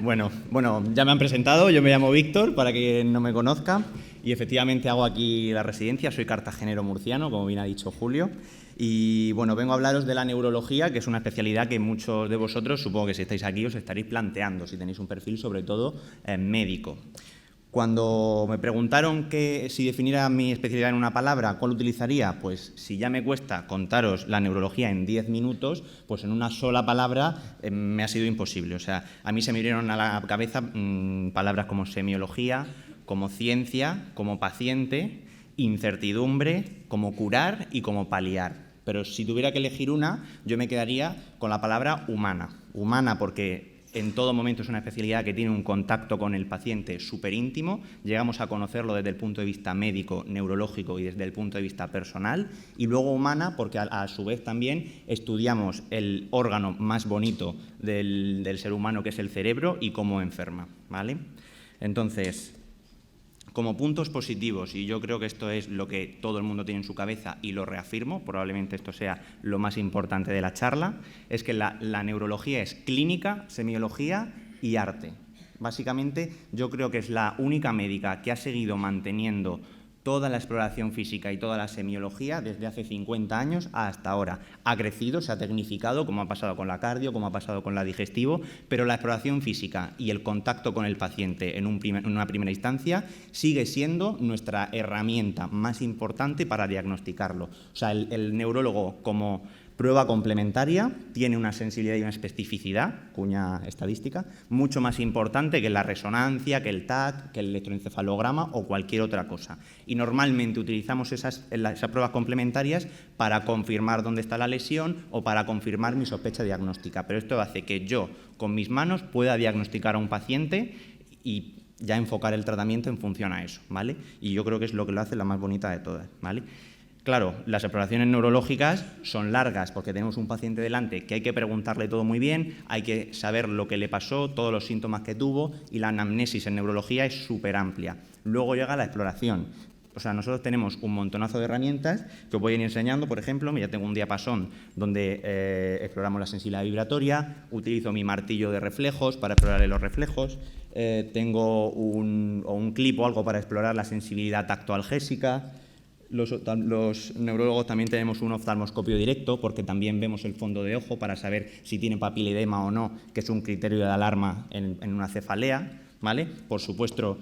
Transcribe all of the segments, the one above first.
Bueno, ya me han presentado, yo me llamo Víctor, para quien no me conozca, y efectivamente hago aquí la residencia, soy cartagenero murciano, como bien ha dicho Julio, y bueno, vengo a hablaros de la neurología, que es una especialidad que muchos de vosotros, supongo que si estáis aquí, os estaréis planteando, si tenéis un perfil sobre todo médico. Cuando me preguntaron si definiera mi especialidad en una palabra, ¿cuál utilizaría? Pues si ya me cuesta contaros la neurología en 10 minutos, pues en una sola palabra me ha sido imposible. O sea, a mí se me vinieron a la cabeza palabras como semiología, como ciencia, como paciente, incertidumbre, como curar y como paliar. Pero si tuviera que elegir una, yo me quedaría con la palabra humana. Humana porque en todo momento es una especialidad que tiene un contacto con el paciente súper íntimo, llegamos a conocerlo desde el punto de vista médico, neurológico y desde el punto de vista personal, y luego humana porque a su vez también estudiamos el órgano más bonito del ser humano, que es el cerebro, y cómo enferma, ¿vale? Entonces, como puntos positivos, y yo creo que esto es lo que todo el mundo tiene en su cabeza y lo reafirmo, probablemente esto sea lo más importante de la charla, es que la neurología es clínica, semiología y arte. Básicamente, yo creo que es la única médica que ha seguido manteniendo toda la exploración física y toda la semiología desde hace 50 años hasta ahora. Ha crecido, se ha tecnificado, como ha pasado con la cardio, como ha pasado con la digestivo, pero la exploración física y el contacto con el paciente en una primera instancia sigue siendo nuestra herramienta más importante para diagnosticarlo. O sea, el neurólogo como prueba complementaria tiene una sensibilidad y una especificidad, cuña estadística, mucho más importante que la resonancia, que el TAC, que el electroencefalograma o cualquier otra cosa. Y normalmente utilizamos esas pruebas complementarias para confirmar dónde está la lesión o para confirmar mi sospecha diagnóstica. Pero esto hace que yo, con mis manos, pueda diagnosticar a un paciente y ya enfocar el tratamiento en función a eso, ¿vale? Y yo creo que es lo que lo hace la más bonita de todas, ¿vale? Claro, las exploraciones neurológicas son largas porque tenemos un paciente delante que hay que preguntarle todo muy bien, hay que saber lo que le pasó, todos los síntomas que tuvo, y la anamnesis en neurología es súper amplia. Luego llega la exploración. O sea, nosotros tenemos un montonazo de herramientas que os voy a ir enseñando. Por ejemplo, ya tengo un diapasón donde exploramos la sensibilidad vibratoria, utilizo mi martillo de reflejos para explorarle los reflejos, tengo un clip o algo para explorar la sensibilidad tactoalgésica. Los neurólogos también tenemos un oftalmoscopio directo porque también vemos el fondo de ojo para saber si tiene papiledema o no, que es un criterio de alarma en una cefalea, ¿vale? Por supuesto,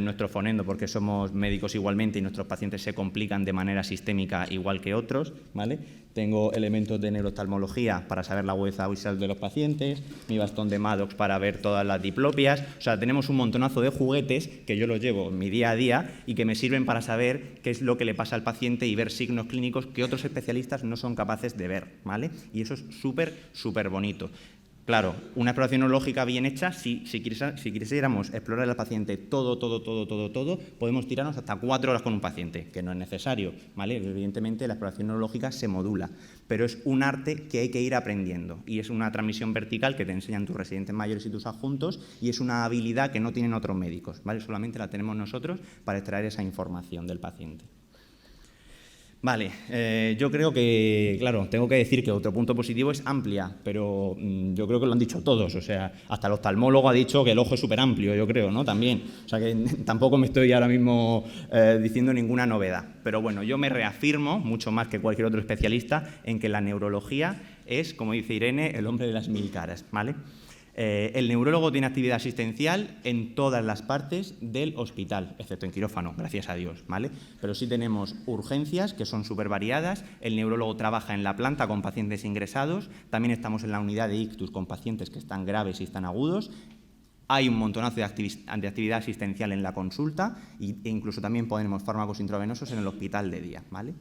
nuestro fonendo, porque somos médicos igualmente y nuestros pacientes se complican de manera sistémica igual que otros, ¿vale? Tengo elementos de neurooftalmología para saber la agudeza visual de los pacientes, mi bastón de Maddox para ver todas las diplopias. O sea, tenemos un montonazo de juguetes que yo los llevo en mi día a día y que me sirven para saber qué es lo que le pasa al paciente y ver signos clínicos que otros especialistas no son capaces de ver, ¿vale? Y eso es súper, súper bonito. Claro, una exploración neurológica bien hecha, si quisiéramos explorar al paciente todo, podemos tirarnos hasta 4 horas con un paciente, que no es necesario, ¿vale? Evidentemente la exploración neurológica se modula, pero es un arte que hay que ir aprendiendo y es una transmisión vertical que te enseñan tus residentes mayores y tus adjuntos y es una habilidad que no tienen otros médicos, ¿vale? Solamente la tenemos nosotros para extraer esa información del paciente. Vale, yo creo que, claro, tengo que decir que otro punto positivo es amplia, pero yo creo que lo han dicho todos, o sea, hasta el oftalmólogo ha dicho que el ojo es súper amplio, yo creo, ¿no? También, o sea que tampoco me estoy ahora mismo diciendo ninguna novedad, pero bueno, yo me reafirmo, mucho más que cualquier otro especialista, en que la neurología es, como dice Irene, el hombre de las 1000 caras, ¿vale? El neurólogo tiene actividad asistencial en todas las partes del hospital, excepto en quirófano, gracias a Dios, ¿vale? Pero sí tenemos urgencias, que son súper variadas. El neurólogo trabaja en la planta con pacientes ingresados. También estamos en la unidad de ictus con pacientes que están graves y están agudos. Hay un montonazo de actividad asistencial en la consulta e incluso también ponemos fármacos intravenosos en el hospital de día, ¿vale?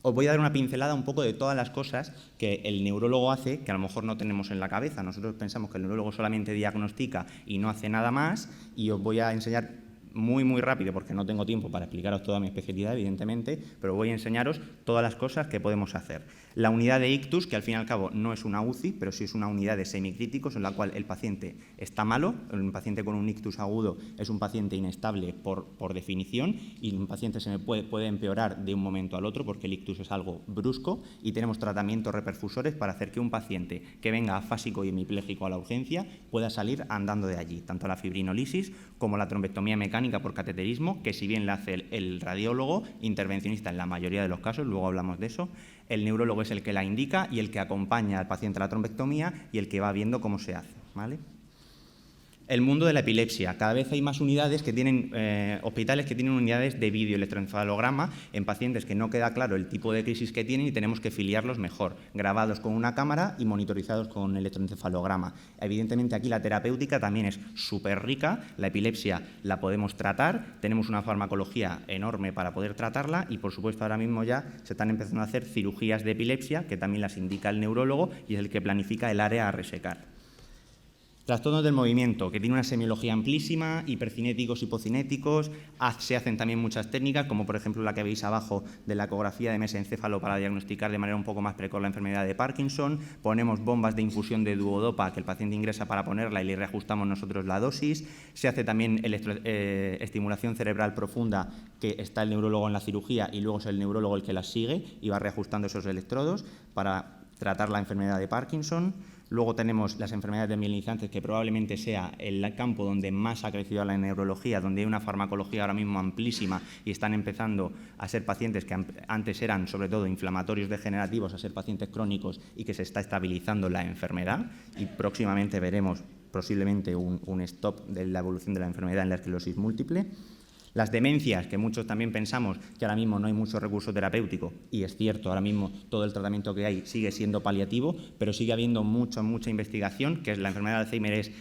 Os voy a dar una pincelada un poco de todas las cosas que el neurólogo hace, que a lo mejor no tenemos en la cabeza. Nosotros pensamos que el neurólogo solamente diagnostica y no hace nada más, y os voy a enseñar muy rápido, porque no tengo tiempo para explicaros toda mi especialidad, evidentemente, pero voy a enseñaros todas las cosas que podemos hacer. La unidad de ictus, que al fin y al cabo no es una UCI, pero sí es una unidad de semicríticos en la cual el paciente está malo, un paciente con un ictus agudo es un paciente inestable por definición y un paciente se puede empeorar de un momento al otro porque el ictus es algo brusco y tenemos tratamientos reperfusores para hacer que un paciente que venga afásico y hemipléjico a la urgencia pueda salir andando de allí, tanto la fibrinolisis como la trombectomía mecánica por cateterismo, que si bien la hace el radiólogo intervencionista en la mayoría de los casos, luego hablamos de eso, el neurólogo es el que la indica y el que acompaña al paciente a la trombectomía y el que va viendo cómo se hace, ¿vale? El mundo de la epilepsia. Cada vez hay más unidades que tienen, hospitales que tienen unidades de videoelectroencefalograma en pacientes que no queda claro el tipo de crisis que tienen y tenemos que filiarlos mejor, grabados con una cámara y monitorizados con electroencefalograma. Evidentemente aquí la terapéutica también es súper rica, la epilepsia la podemos tratar, tenemos una farmacología enorme para poder tratarla y por supuesto ahora mismo ya se están empezando a hacer cirugías de epilepsia que también las indica el neurólogo y es el que planifica el área a resecar. Trastornos del movimiento, que tiene una semiología amplísima, hipercinéticos, hipocinéticos, se hacen también muchas técnicas, como por ejemplo la que veis abajo de la ecografía de mesencéfalo para diagnosticar de manera un poco más precoz la enfermedad de Parkinson, ponemos bombas de infusión de duodopa que el paciente ingresa para ponerla y le reajustamos nosotros la dosis, se hace también estimulación cerebral profunda, que está el neurólogo en la cirugía y luego es el neurólogo el que las sigue y va reajustando esos electrodos para tratar la enfermedad de Parkinson. Luego tenemos las enfermedades demielinizantes, que probablemente sea el campo donde más ha crecido la neurología, donde hay una farmacología ahora mismo amplísima y están empezando a ser pacientes que antes eran sobre todo inflamatorios degenerativos, a ser pacientes crónicos y que se está estabilizando la enfermedad y próximamente veremos posiblemente un stop de la evolución de la enfermedad en la esclerosis múltiple. Las demencias, que muchos también pensamos que ahora mismo no hay mucho recurso terapéutico, y es cierto, ahora mismo todo el tratamiento que hay sigue siendo paliativo, pero sigue habiendo mucha investigación, que es la enfermedad de Alzheimer es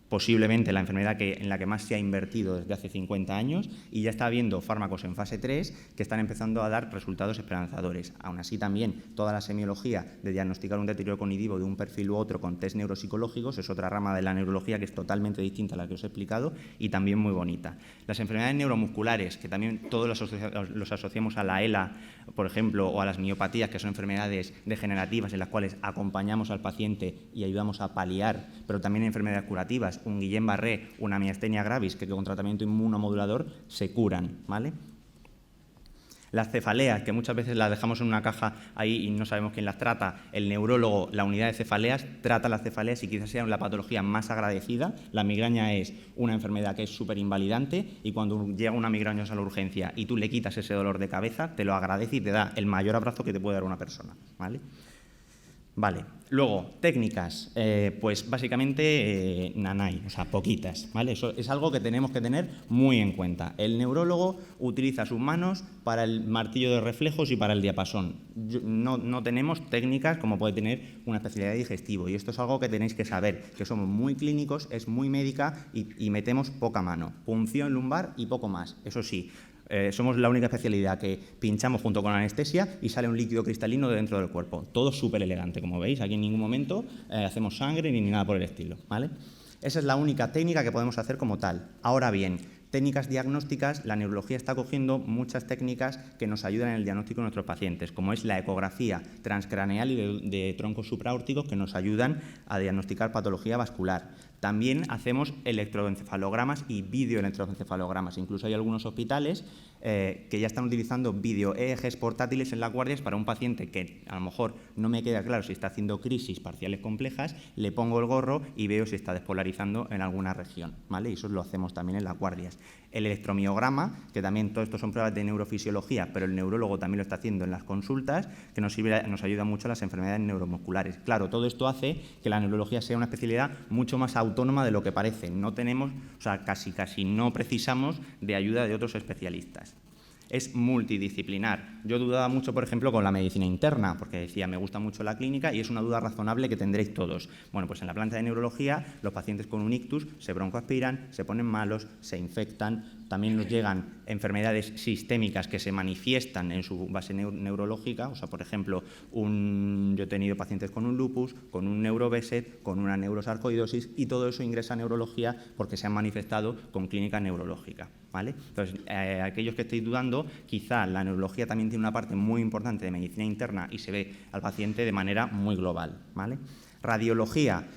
posiblemente la enfermedad en la que más se ha invertido desde hace 50 años y ya está habiendo fármacos en fase 3 que están empezando a dar resultados esperanzadores. Aún así también toda la semiología de diagnosticar un deterioro cognitivo de un perfil u otro con test neuropsicológicos es otra rama de la neurología que es totalmente distinta a la que os he explicado y también muy bonita. Las enfermedades neuromusculares, que también todos los asociamos a la ELA, por ejemplo, o a las miopatías, que son enfermedades degenerativas en las cuales acompañamos al paciente y ayudamos a paliar, pero también enfermedades curativas, un Guillain-Barré, una miastenia gravis, que con tratamiento inmunomodulador se curan, ¿vale? Las cefaleas, que muchas veces las dejamos en una caja ahí y no sabemos quién las trata. El neurólogo, la unidad de cefaleas, trata las cefaleas y quizás sea la patología más agradecida. La migraña es una enfermedad que es súper invalidante y cuando llega una migraña a la urgencia y tú le quitas ese dolor de cabeza, te lo agradece y te da el mayor abrazo que te puede dar una persona, ¿vale? Vale, luego, técnicas, pues básicamente nanay, o sea, poquitas, ¿vale? Eso es algo que tenemos que tener muy en cuenta. El neurólogo utiliza sus manos para el martillo de reflejos y para el diapasón. No tenemos técnicas como puede tener una especialidad de digestivo y esto es algo que tenéis que saber, que somos muy clínicos, es muy médica y metemos poca mano. Punción lumbar y poco más, eso sí. Somos la única especialidad que pinchamos junto con anestesia y sale un líquido cristalino de dentro del cuerpo. Todo súper elegante, como veis. Aquí en ningún momento hacemos sangre ni nada por el estilo, ¿vale? Esa es la única técnica que podemos hacer como tal. Ahora bien, técnicas diagnósticas, la neurología está cogiendo muchas técnicas que nos ayudan en el diagnóstico de nuestros pacientes, como es la ecografía transcraneal y de troncos supraórticos que nos ayudan a diagnosticar patología vascular. También hacemos electroencefalogramas y videoelectroencefalogramas. Incluso hay algunos hospitales que ya están utilizando video EEGs portátiles en las guardias para un paciente que a lo mejor no me queda claro si está haciendo crisis parciales complejas, le pongo el gorro y veo si está despolarizando en alguna región, ¿vale? Y eso lo hacemos también en las guardias. El electromiograma, que también todo esto son pruebas de neurofisiología, pero el neurólogo también lo está haciendo en las consultas, que nos ayuda mucho a las enfermedades neuromusculares. Claro, todo esto hace que la neurología sea una especialidad mucho más autónoma de lo que parece. No tenemos, o sea, casi no precisamos de ayuda de otros especialistas. Es multidisciplinar. Yo dudaba mucho, por ejemplo, con la medicina interna, porque decía, me gusta mucho la clínica y es una duda razonable que tendréis todos. Bueno, pues en la planta de neurología, los pacientes con un ictus se broncoaspiran, se ponen malos, se infectan, también nos llegan enfermedades sistémicas que se manifiestan en su base neurológica, o sea, por ejemplo, yo he tenido pacientes con un lupus, con un neurobeset, con una neurosarcoidosis y todo eso ingresa a neurología porque se han manifestado con clínica neurológica. ¿vale? Entonces, aquellos que estéis dudando, quizá la neurología también tiene una parte muy importante de medicina interna y se ve al paciente de manera muy global, ¿vale? Radiología,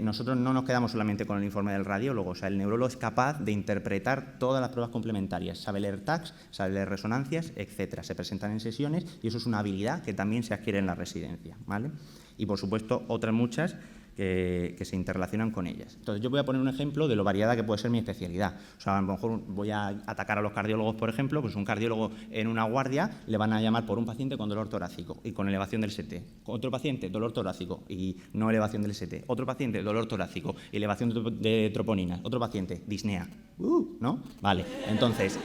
nosotros no nos quedamos solamente con el informe del radiólogo, o sea, el neurólogo es capaz de interpretar todas las pruebas complementarias, sabe leer TACs, sabe leer resonancias, etcétera. Se presentan en sesiones y eso es una habilidad que también se adquiere en la residencia, ¿vale? Y, por supuesto, otras muchas que se interrelacionan con ellas. Entonces, yo voy a poner un ejemplo de lo variada que puede ser mi especialidad. O sea, a lo mejor voy a atacar a los cardiólogos, por ejemplo, pues un cardiólogo en una guardia le van a llamar por un paciente con dolor torácico y con elevación del ST. Otro paciente, dolor torácico y no elevación del ST. Otro paciente, dolor torácico y elevación de troponinas. Otro paciente, disnea. ¿No? Vale, entonces...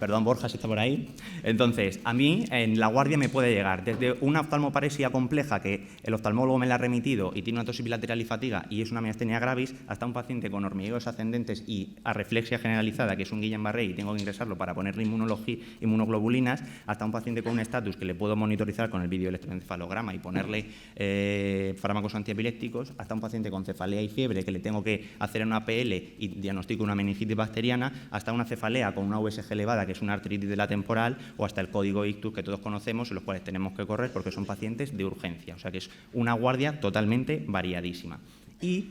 Perdón, Borja, si está por ahí. Entonces, a mí en la guardia me puede llegar desde una oftalmoparesia compleja que el oftalmólogo me la ha remitido y tiene una tosis bilateral y fatiga y es una miastenia gravis, hasta un paciente con hormigueos ascendentes y areflexia generalizada, que es un Guillain-Barré y tengo que ingresarlo para ponerle inmunoglobulinas, hasta un paciente con un estatus que le puedo monitorizar con el videoelectroencefalograma y ponerle fármacos antiepilépticos, hasta un paciente con cefalea y fiebre que le tengo que hacer una PL y diagnostico una meningitis bacteriana, hasta una cefalea con una USG elevada, que es una artritis de la temporal, o hasta el código ictus que todos conocemos, en los cuales tenemos que correr porque son pacientes de urgencia. O sea que es una guardia totalmente variadísima. Y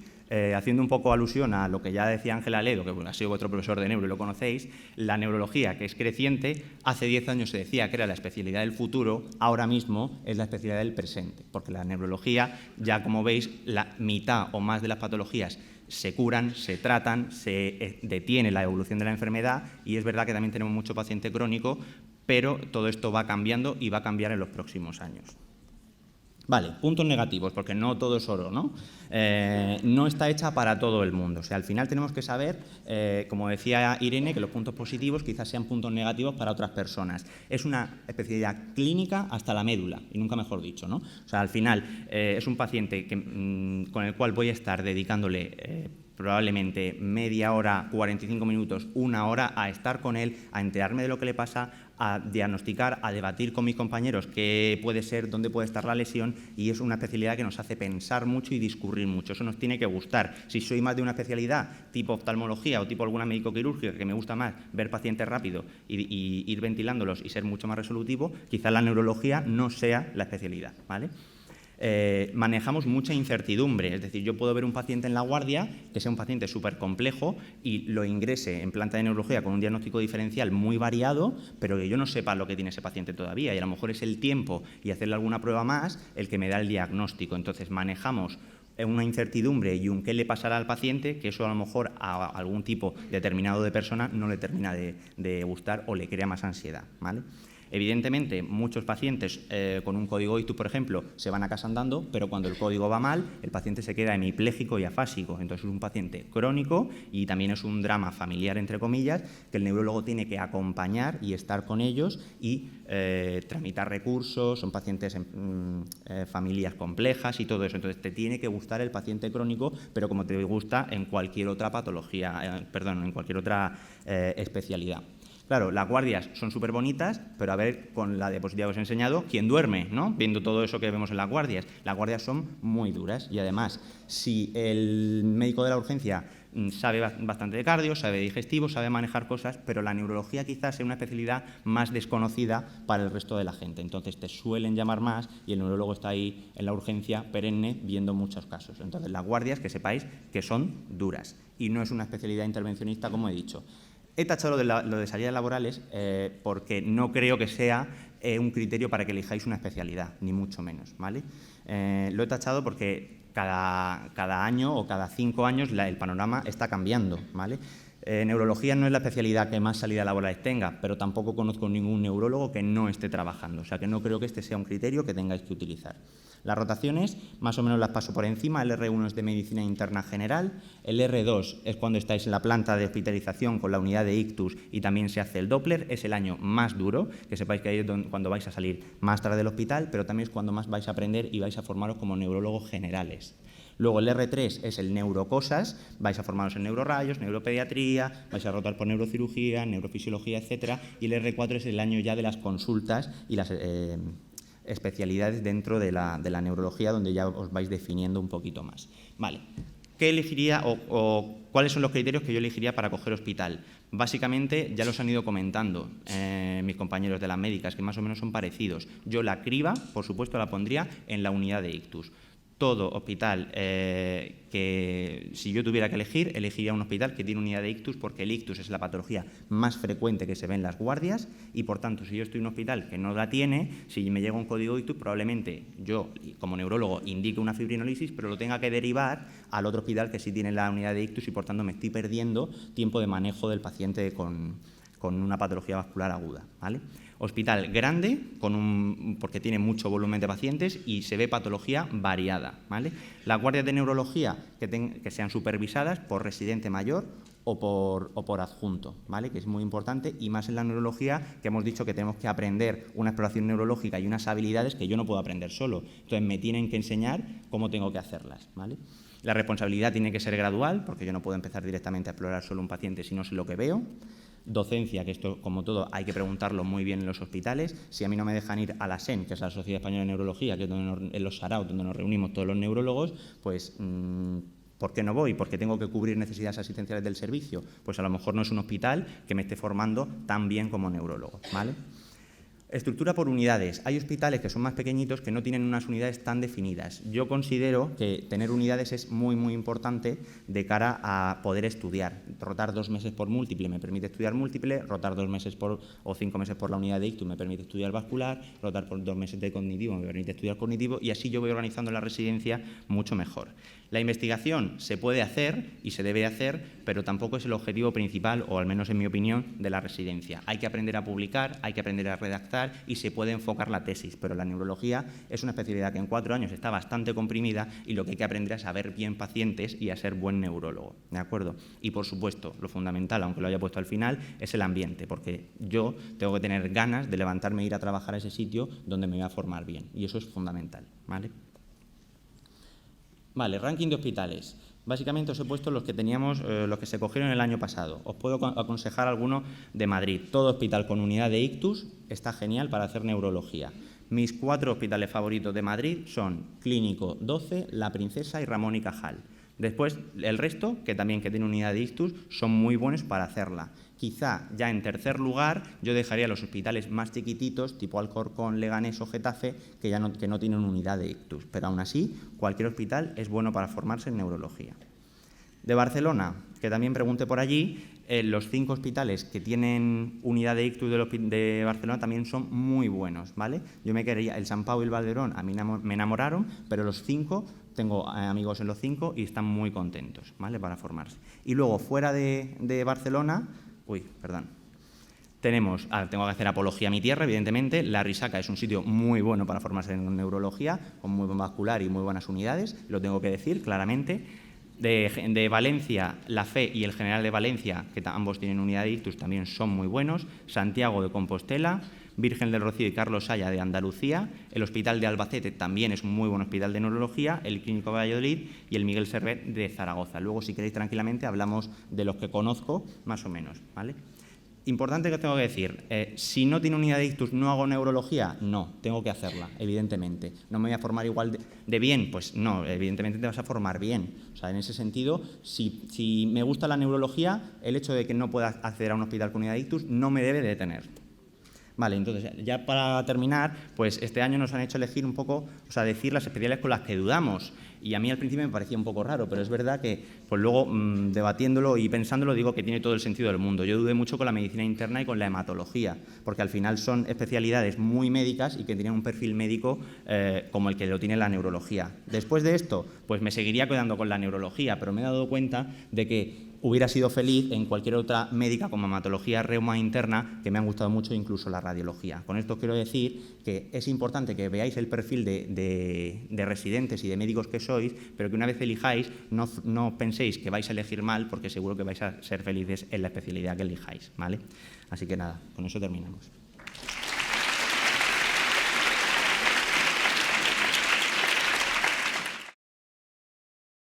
haciendo un poco alusión a lo que ya decía Ángela Ledo, que ha sido vuestro profesor de neuro y lo conocéis, la neurología, que es creciente, hace 10 años se decía que era la especialidad del futuro, ahora mismo es la especialidad del presente, porque la neurología, ya como veis, la mitad o más de las patologías se curan, se tratan, se detiene la evolución de la enfermedad y es verdad que también tenemos mucho paciente crónico, pero todo esto va cambiando y va a cambiar en los próximos años. Vale, puntos negativos, porque no todo es oro, ¿no? No está hecha para todo el mundo. O sea, al final tenemos que saber, como decía Irene, que los puntos positivos quizás sean puntos negativos para otras personas. Es una especialidad clínica hasta la médula, y nunca mejor dicho, ¿no? O sea, al final es un paciente con el cual voy a estar dedicándole probablemente media hora, 45 minutos, una hora a estar con él, a enterarme de lo que le pasa, a diagnosticar, a debatir con mis compañeros qué puede ser, dónde puede estar la lesión, y es una especialidad que nos hace pensar mucho y discurrir mucho. Eso nos tiene que gustar. Si soy más de una especialidad tipo oftalmología o tipo alguna médico-quirúrgica, que me gusta más ver pacientes rápido y ir ventilándolos y ser mucho más resolutivo, quizás la neurología no sea la especialidad, ¿vale? Manejamos mucha incertidumbre, es decir, yo puedo ver un paciente en la guardia que sea un paciente súper complejo y lo ingrese en planta de neurología con un diagnóstico diferencial muy variado, pero que yo no sepa lo que tiene ese paciente todavía, y a lo mejor es el tiempo y hacerle alguna prueba más el que me da el diagnóstico. Entonces manejamos una incertidumbre y un qué le pasará al paciente, que eso a lo mejor a algún tipo determinado de persona no le termina de gustar o le crea más ansiedad, ¿vale? Evidentemente, muchos pacientes con un código ictus, por ejemplo, se van a casa andando, pero cuando el código va mal, el paciente se queda hemipléjico y afásico. Entonces, es un paciente crónico y también es un drama familiar, entre comillas, que el neurólogo tiene que acompañar y estar con ellos y tramitar recursos. Son pacientes en familias complejas y todo eso. Entonces, te tiene que gustar el paciente crónico, pero como te gusta en cualquier otra patología, en cualquier otra especialidad. Claro, las guardias son súper bonitas, pero a ver, con la diapositiva que os he enseñado, ¿quién duerme, no? Viendo todo eso que vemos en las guardias son muy duras y además, si el médico de la urgencia sabe bastante de cardio, sabe de digestivo, sabe manejar cosas, pero la neurología quizás sea una especialidad más desconocida para el resto de la gente. Entonces te suelen llamar más y el neurólogo está ahí en la urgencia perenne viendo muchos casos. Entonces las guardias, que sepáis que son duras y no es una especialidad intervencionista, como he dicho. He tachado lo de salidas laborales porque no creo que sea un criterio para que elijáis una especialidad, ni mucho menos, ¿vale? Lo he tachado porque cada año o cada 5 años el panorama está cambiando, ¿vale? Neurología no es la especialidad que más salidas laborales tenga, pero tampoco conozco ningún neurólogo que no esté trabajando, o sea que no creo que este sea un criterio que tengáis que utilizar. Las rotaciones, más o menos las paso por encima. El R1 es de medicina interna general, el R2 es cuando estáis en la planta de hospitalización con la unidad de ictus y también se hace el Doppler, es el año más duro, que sepáis que ahí es cuando vais a salir más tarde del hospital, pero también es cuando más vais a aprender y vais a formaros como neurólogos generales. Luego el R3 es el neurocosas, vais a formaros en neurorayos, neuropediatría, vais a rotar por neurocirugía, neurofisiología, etcétera, y el R4 es el año ya de las consultas y las especialidades dentro de la neurología, donde ya os vais definiendo un poquito más. Vale. ¿qué elegiría o cuáles son los criterios que yo elegiría para coger hospital? Básicamente ya los han ido comentando mis compañeros de las médicas, que más o menos son parecidos. Yo la criba, por supuesto, la pondría en la unidad de ictus. Todo hospital que, si yo tuviera que elegir, elegiría un hospital que tiene unidad de ictus, porque el ictus es la patología más frecuente que se ve en las guardias y, por tanto, si yo estoy en un hospital que no la tiene, si me llega un código ictus, probablemente yo, como neurólogo, indique una fibrinolisis, pero lo tenga que derivar al otro hospital que sí tiene la unidad de ictus y, por tanto, me estoy perdiendo tiempo de manejo del paciente con una patología vascular aguda, ¿vale? Hospital grande, porque tiene mucho volumen de pacientes y se ve patología variada, ¿vale? Las guardias de neurología que sean supervisadas por residente mayor o por adjunto, ¿vale? Que es muy importante, y más en la neurología, que hemos dicho que tenemos que aprender una exploración neurológica y unas habilidades que yo no puedo aprender solo. Entonces, me tienen que enseñar cómo tengo que hacerlas, ¿vale? La responsabilidad tiene que ser gradual, porque yo no puedo empezar directamente a explorar solo un paciente si no sé lo que veo. Docencia, que esto, como todo, hay que preguntarlo muy bien en los hospitales. Si a mí no me dejan ir a la SEN, que es la Sociedad Española de Neurología, que es en los Saraos, donde nos reunimos todos los neurólogos, pues ¿por qué no voy? ¿Porque tengo que cubrir necesidades asistenciales del servicio? Pues a lo mejor no es un hospital que me esté formando tan bien como neurólogo, ¿vale? Estructura por unidades. Hay hospitales que son más pequeñitos que no tienen unas unidades tan definidas. Yo considero que tener unidades es muy, muy importante de cara a poder estudiar. Rotar 2 meses por múltiple me permite estudiar múltiple, rotar 2 meses o 5 meses por la unidad de ictus me permite estudiar vascular, rotar por 2 meses de cognitivo me permite estudiar cognitivo, y así yo voy organizando la residencia mucho mejor. La investigación se puede hacer y se debe hacer, pero tampoco es el objetivo principal, o al menos en mi opinión, de la residencia. Hay que aprender a publicar, hay que aprender a redactar y se puede enfocar la tesis, pero la neurología es una especialidad que en 4 años está bastante comprimida y lo que hay que aprender es a ver bien pacientes y a ser buen neurólogo, ¿de acuerdo? Y, por supuesto, lo fundamental, aunque lo haya puesto al final, es el ambiente, porque yo tengo que tener ganas de levantarme e ir a trabajar a ese sitio donde me voy a formar bien, y eso es fundamental, ¿vale? Vale, ranking de hospitales. Básicamente os he puesto los que teníamos, los que se cogieron el año pasado. Os puedo aconsejar alguno de Madrid. Todo hospital con unidad de ictus está genial para hacer neurología. Mis 4 hospitales favoritos de Madrid son Clínico 12, La Princesa y Ramón y Cajal. Después, el resto, que también tiene unidad de ictus, son muy buenos para hacerla. Quizá ya en tercer lugar yo dejaría los hospitales más chiquititos, tipo Alcorcón, Leganés o Getafe, que no tienen unidad de ictus. Pero aún así, cualquier hospital es bueno para formarse en neurología. De Barcelona, que también pregunté por allí, los 5 hospitales que tienen unidad de ictus de Barcelona también son muy buenos, ¿vale? Yo me quedaría, el Sant Pau y el Valderón a mí me enamoraron, pero los 5, tengo amigos en los 5 y están muy contentos, ¿vale? Para formarse. Y luego, fuera de Barcelona, tengo que hacer apología a mi tierra, evidentemente. La Risaca es un sitio muy bueno para formarse en neurología, con muy buen vascular y muy buenas unidades, lo tengo que decir claramente. De Valencia, La Fe y el General de Valencia, que ambos tienen unidad de ictus, también son muy buenos. Santiago de Compostela, Virgen del Rocío y Carlos Saya de Andalucía. El Hospital de Albacete también es un muy buen hospital de neurología. El Clínico de Valladolid y el Miguel Servet de Zaragoza. Luego, si queréis tranquilamente, hablamos de los que conozco, más o menos, ¿vale? Importante que os tengo que decir, si no tiene unidad de ictus, ¿no hago neurología? No, tengo que hacerla, evidentemente. ¿No me voy a formar igual de bien? Pues no, evidentemente te vas a formar bien. O sea, en ese sentido, si me gusta la neurología, el hecho de que no pueda acceder a un hospital con unidad de ictus no me debe detener. Vale, entonces, ya para terminar, pues este año nos han hecho elegir un poco, o sea, decir las especialidades con las que dudamos. Y a mí al principio me parecía un poco raro, pero es verdad que pues luego, debatiéndolo y pensándolo, digo que tiene todo el sentido del mundo. Yo dudé mucho con la medicina interna y con la hematología, porque al final son especialidades muy médicas y que tienen un perfil médico como el que lo tiene la neurología. Después de esto, pues me seguiría quedando con la neurología, pero me he dado cuenta de que hubiera sido feliz en cualquier otra médica como hematología, reuma interna, que me han gustado mucho, incluso la radiología. Con esto quiero decir que es importante que veáis el perfil de residentes y de médicos que sois, pero que una vez elijáis no penséis que vais a elegir mal, porque seguro que vais a ser felices en la especialidad que elijáis, ¿vale? Así que nada, con eso terminamos.